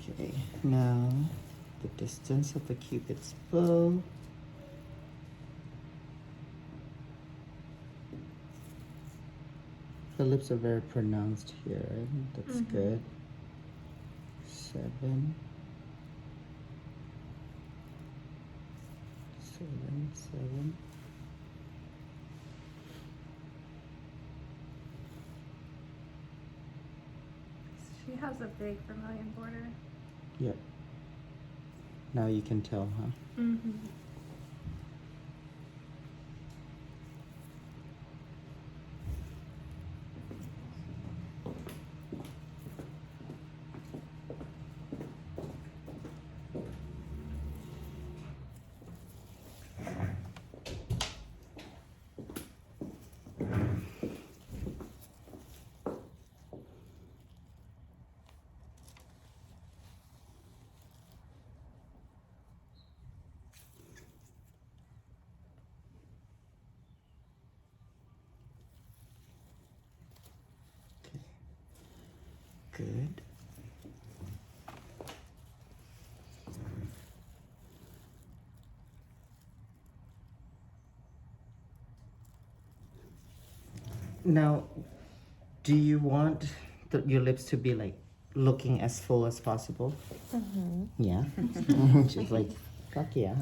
Okay, now the distance of the cupid's bow. The lips are very pronounced here, right? That's good. 7, 7, 7. She has a big vermilion border. Yep. Now you can tell, huh? Mm-hmm. Good. Now, do you want your lips to be like looking as full as possible? Yeah. She's like, fuck yeah.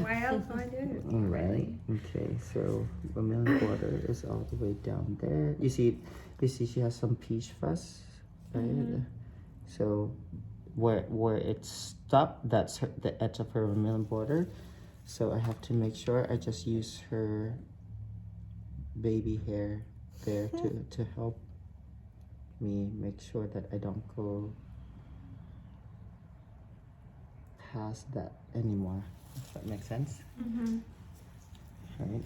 Why else would I do it? Right. Okay. So vermilion border is all the way down there. You see, she has some peach fuzz, right? So where it stopped, that's the edge of her vermilion border. So I have to make sure I just use her baby hair there to help me make sure that I don't go past that anymore. If that makes sense. Right.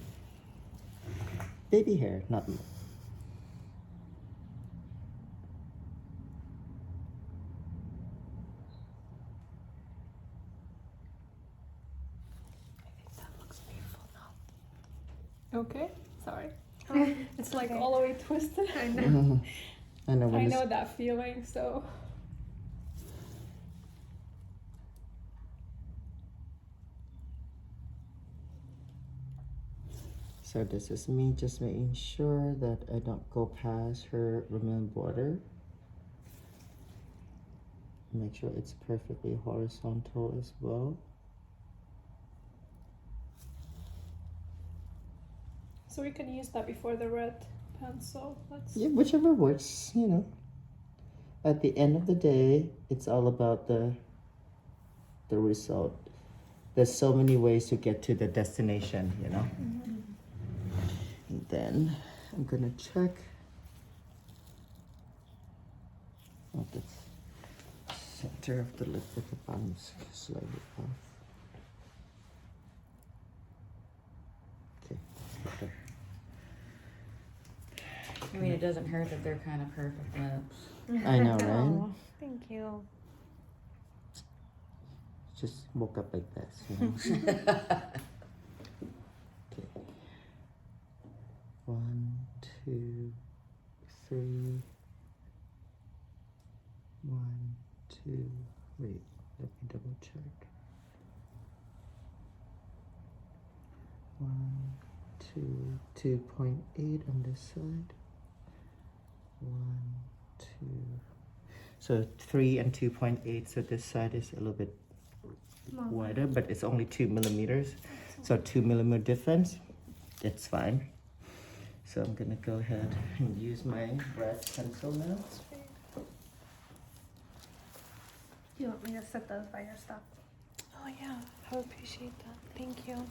Baby hair, not. Okay, sorry. It's like all the way twisted. I know. I know. I know that feeling, so. So this is me just making sure that I don't go past her vermilion border. Make sure it's perfectly horizontal as well. So we can use that before the red pencil. Yeah, whichever works, you know. At the end of the day, it's all about the result. There's so many ways to get to the destination, you know. And then I'm gonna check. Oh, the center of the lip at the bottom is slightly off. Okay, that's better. I mean, it doesn't hurt that they're kind of perfect lips. I know, right? Oh, thank you. Just woke up like this, you know. Okay. 1, 2, 3. 1, 2. Wait, let me double check. 1, 2, 2.8 on this side. 1, 2. So 3 and 2.8. So this side is a little bit wider, but it's only 2 millimeters. So 2 millimeter difference. It's fine. So I'm gonna go ahead and use my red pencil now. Do you want me to set those by your stuff? Oh yeah, I would appreciate that. Thank you.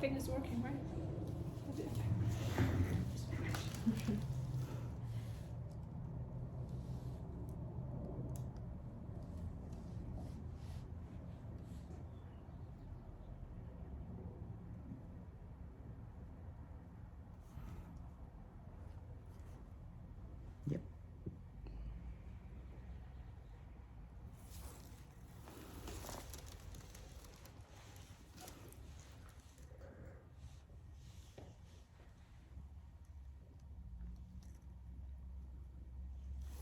thing is working, right? Yep.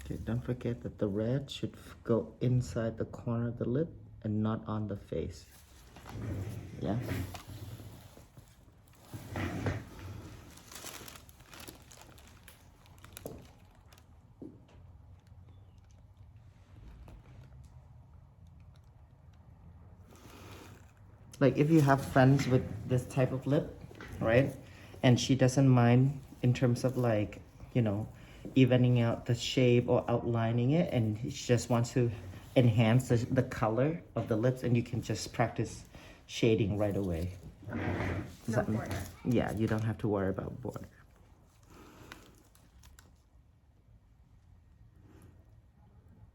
Okay, don't forget that the red should go inside the corner of the lip and not on the face. Yeah? Like if you have friends with this type of lip, right? And she doesn't mind in terms of like, you know, evening out the shape or outlining it, and she just wants to enhance the color of the lips, and you can just practice shading right away. Does No that make- border. Yeah, you don't have to worry about border.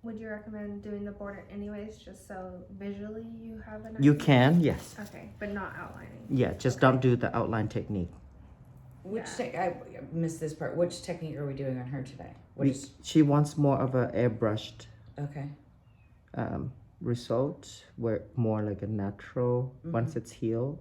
Would you recommend doing the border anyways, just so visually you have an You idea? can, yes. Okay, but not outlining. Yeah, just don't do the outline technique. Which Yeah. I missed this part. Which technique are we doing on her today? What We, is she wants more of a airbrushed okay? result, where more like a natural once it's healed.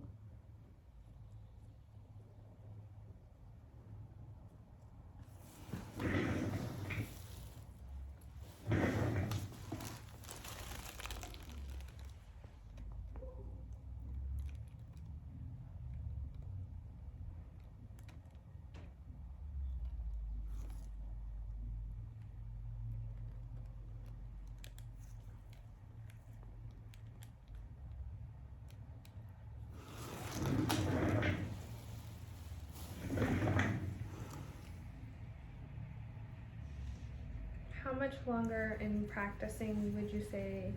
How much longer in practicing would you say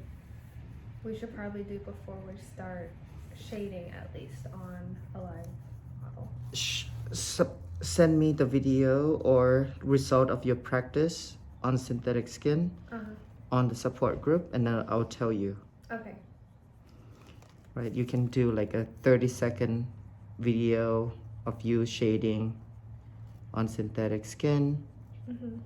we should probably do before we start shading, at least on a live model? Send me the video or result of your practice on synthetic skin on the support group, and then I'll tell you. Okay. Right, you can do like a 30-second video of you shading on synthetic skin. Mm-hmm.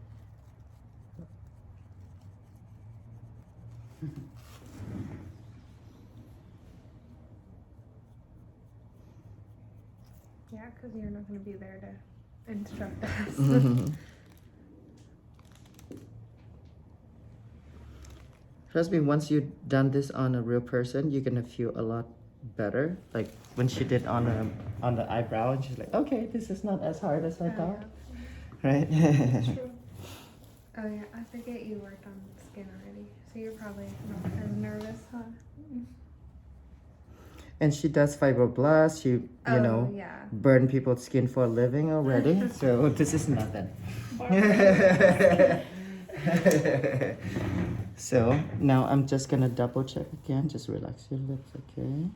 Yeah, because you're not going to be there to instruct us. Trust me, once you've done this on a real person, you're gonna feel a lot better. Like when she did on the eyebrow, and she's like, okay, this is not as hard as I thought. Right? True. Oh yeah, I forget you worked on skin already, so you're probably not as nervous, huh? And she does fibroblasts. You know, yeah. burn people's skin for a living already. So this is nothing. So now I'm just gonna double check again. Just relax your lips, okay?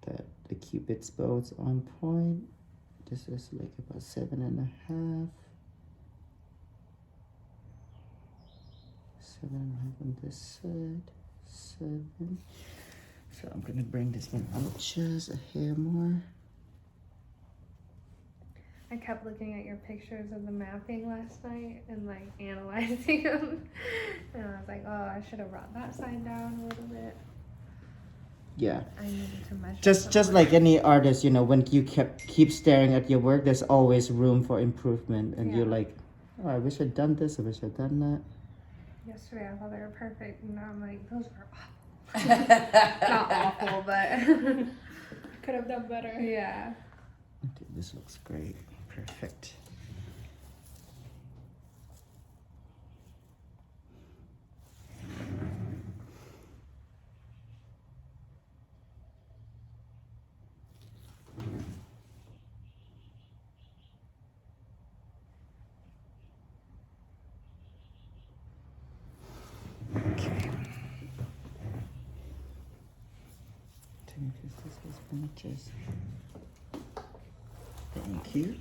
That the cupid's bow's on point. This is like about 7.5. 7.5 on this side. 7. So I'm gonna bring this one out just a hair more. I kept looking at your pictures of the mapping last night and like analyzing them, and I was like, oh, I should have brought that side down a little bit. Yeah. I needed to measure. Just like any artist, you know, when you keep staring at your work, there's always room for improvement, and you're Yeah. like, oh, I wish I'd done this. I wish I'd done that. Yesterday I thought they were perfect, and now I'm like, those were awful. Not awful, but Could have done better. yeah. Okay, this looks great. Perfect. Okay. Let me just. Thank you.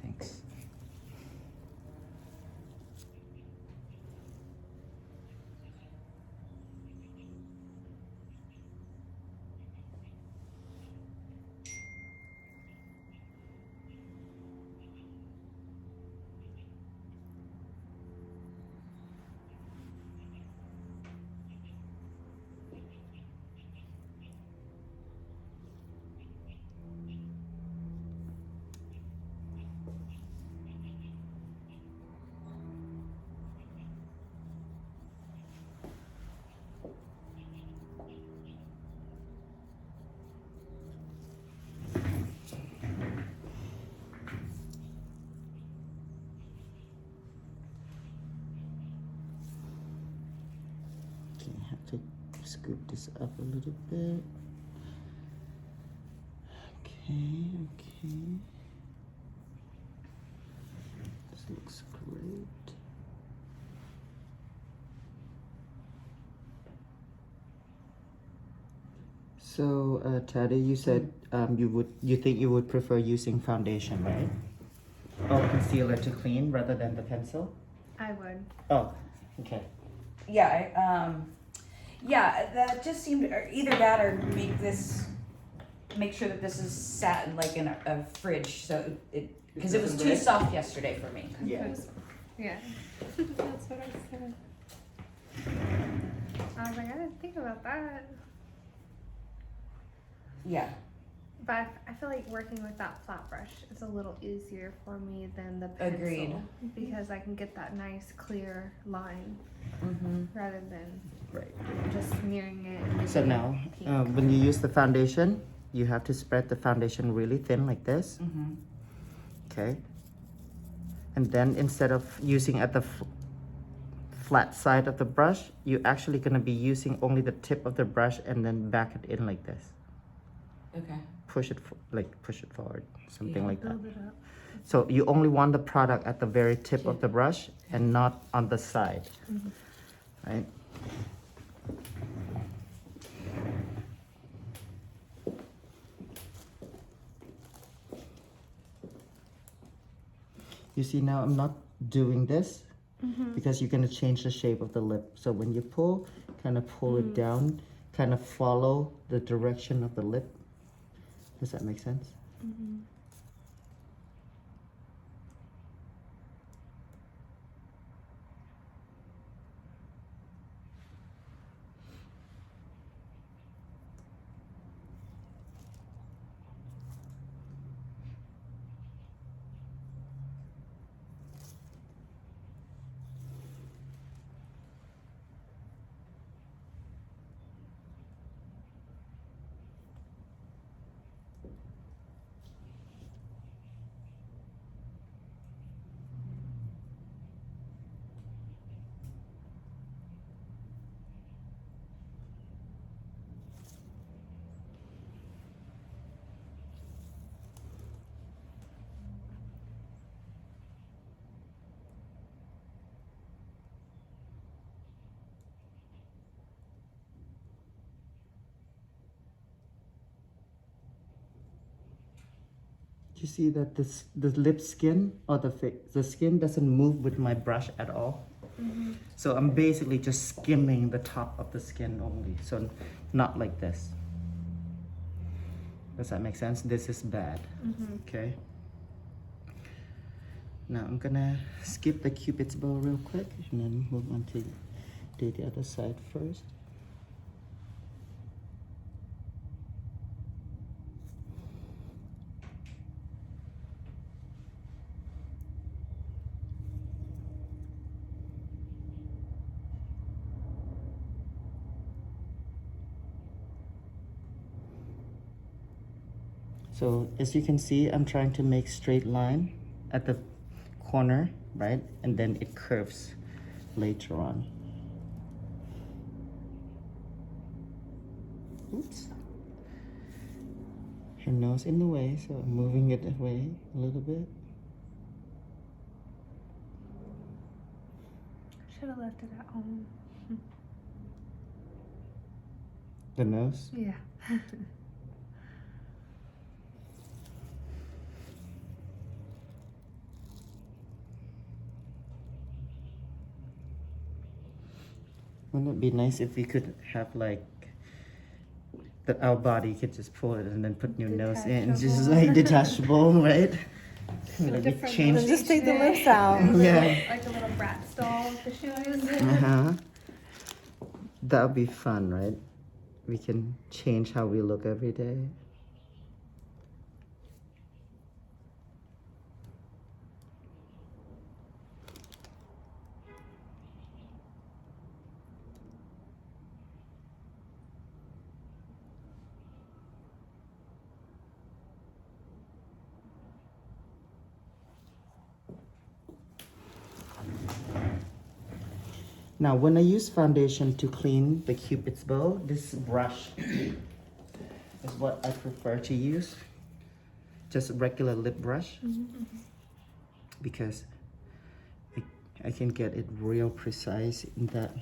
Thanks. Okay, I have to scoop this up a little bit. Okay. This looks great. So, Taddy, you said you think you would prefer using foundation, right? Or concealer to clean rather than the pencil? I would. Oh, okay. Yeah, yeah, that just seemed, or either that or make sure that this is sat in like in a fridge, so because it was too soft yesterday for me. Yeah. Yeah. That's what I said. I was like, I didn't think about that. Yeah, But I feel like working with that flat brush is a little easier for me than the pencil. Agreed. Because I can get that nice clear line rather than Right. just smearing it. And So making it now, pink. when you use the foundation, you have to spread the foundation really thin like this. Okay. And then instead of using at the flat side of the brush, you're actually going to be using only the tip of the brush and then back it in like this. okay. Push it forward, something Yeah. like that. Build it up. So you only want the product at the very tip of the brush and not on the side, right? You see now I'm not doing this because you're going to change the shape of the lip. So when you pull, kind of pull it down, kind of follow the direction of the lip. Does that make sense? You see that the lip skin or the skin doesn't move with my brush at all. So I'm basically just skimming the top of the skin only. So not like this. Does that make sense? This is bad. Mm-hmm. Okay. Now I'm gonna skip the Cupid's bow real quick and then move on to do the other side first. So as you can see, I'm trying to make straight line at the corner, right? And then it curves later on. Oops. Her nose in the way, so I'm moving it away a little bit. Should have left it at home. The nose. Yeah. Wouldn't it be nice if we could have like that our body could just pull it and then put your nose in, just Detachable. like detachable, right? Like we different change. Then just take the lips out. Yeah. Like a little brat doll with the shoes. Uh-huh. That would be fun, right? We can change how we look every day. Now, when I use foundation to clean the Cupid's bow, this brush is what I prefer to use. Just a regular lip brush. Because I can get it real precise in that.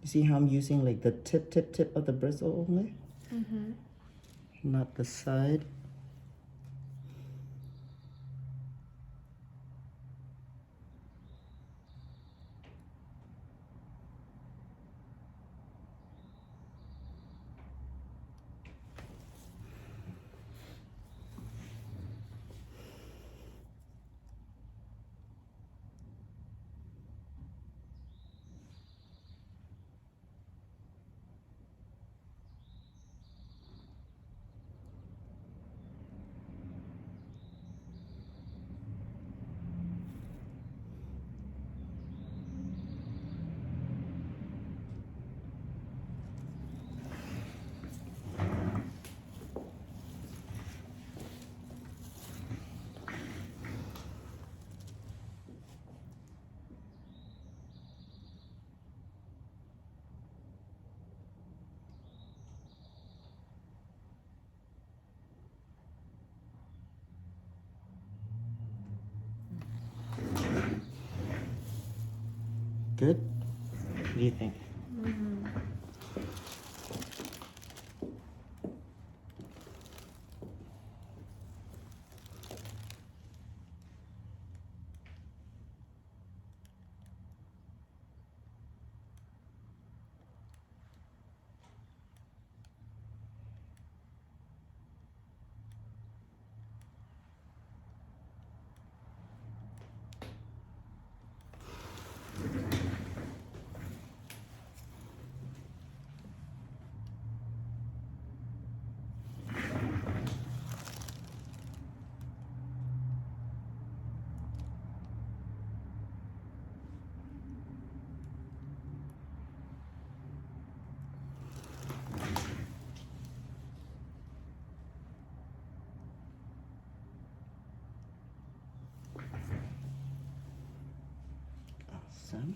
You see how I'm using like the tip of the bristle only? Mm-hmm. Not the side. Good? What do you think? Awesome.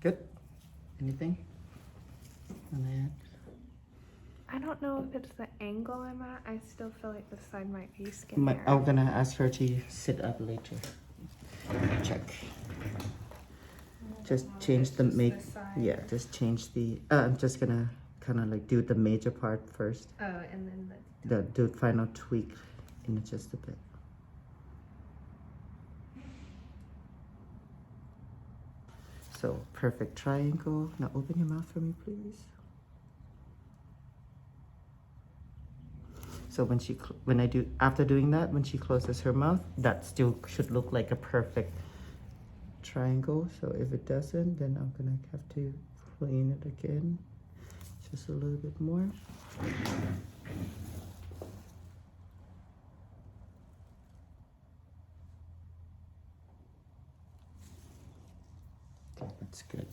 Good? Anything? Wanna add? I don't know if it's the angle I'm at. I still feel like this side might be skinnier. I'm gonna ask her to sit up later. Check. Just change the This side. yeah, just change the I'm just gonna kinda like do the major part first. Oh, and then Do final tweak in just a bit. So perfect triangle. Now open your mouth for me, please. So after doing that, when she closes her mouth, that still should look like a perfect triangle. So if it doesn't, then I'm gonna have to clean it again, just a little bit more. Okay, that's good.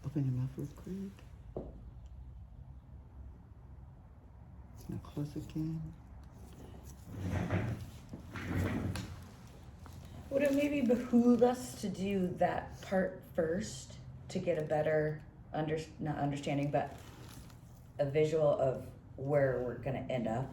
Open your mouth real quick. Now close again. Would it maybe behoove us to do that part first to get a better not understanding, but a visual of where we're gonna end up?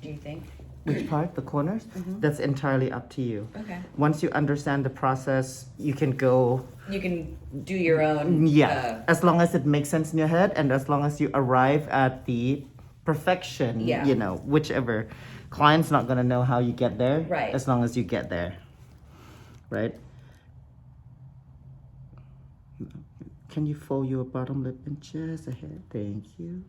Do you think? Which part? The corners? That's entirely up to you. Okay. Once you understand the process, you can go. You can do your own. Yeah, as long as it makes sense in your head, and as long as you arrive at the perfection. Yeah. You know, whichever. Client's not gonna know how you get there. Right. As long as you get there. Right. Can you fold your bottom lip inches ahead? Thank you.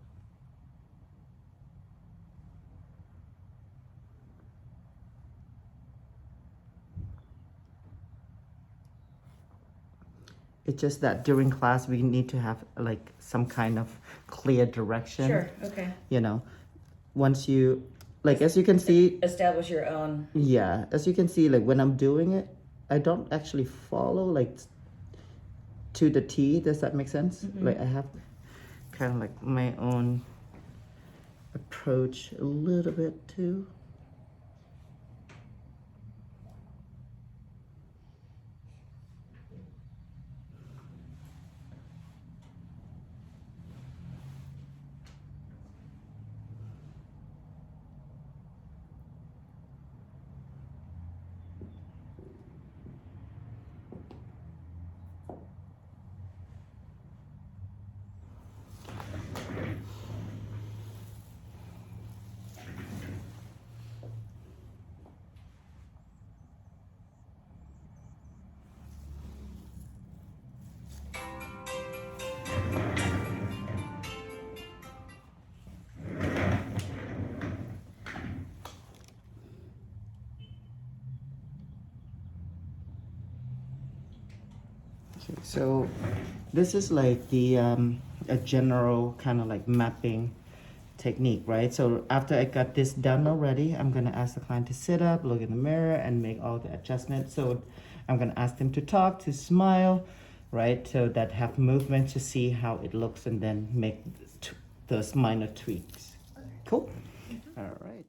It's just that during class we need to have like some kind of clear direction. Sure. Okay. You know, once you, like, as you can see, Establish your own. yeah, as you can see, like when I'm doing it, I don't actually follow like to the T. Does that make sense? Like I have kind of like my own approach a little bit too. Okay, so this is like the a general kind of like mapping technique, right? So after I got this done already, I'm gonna ask the client to sit up, look in the mirror, and make all the adjustments. So I'm gonna ask them to talk, to smile, right? So that have movement to see how it looks, and then make those minor tweaks. Cool. All right.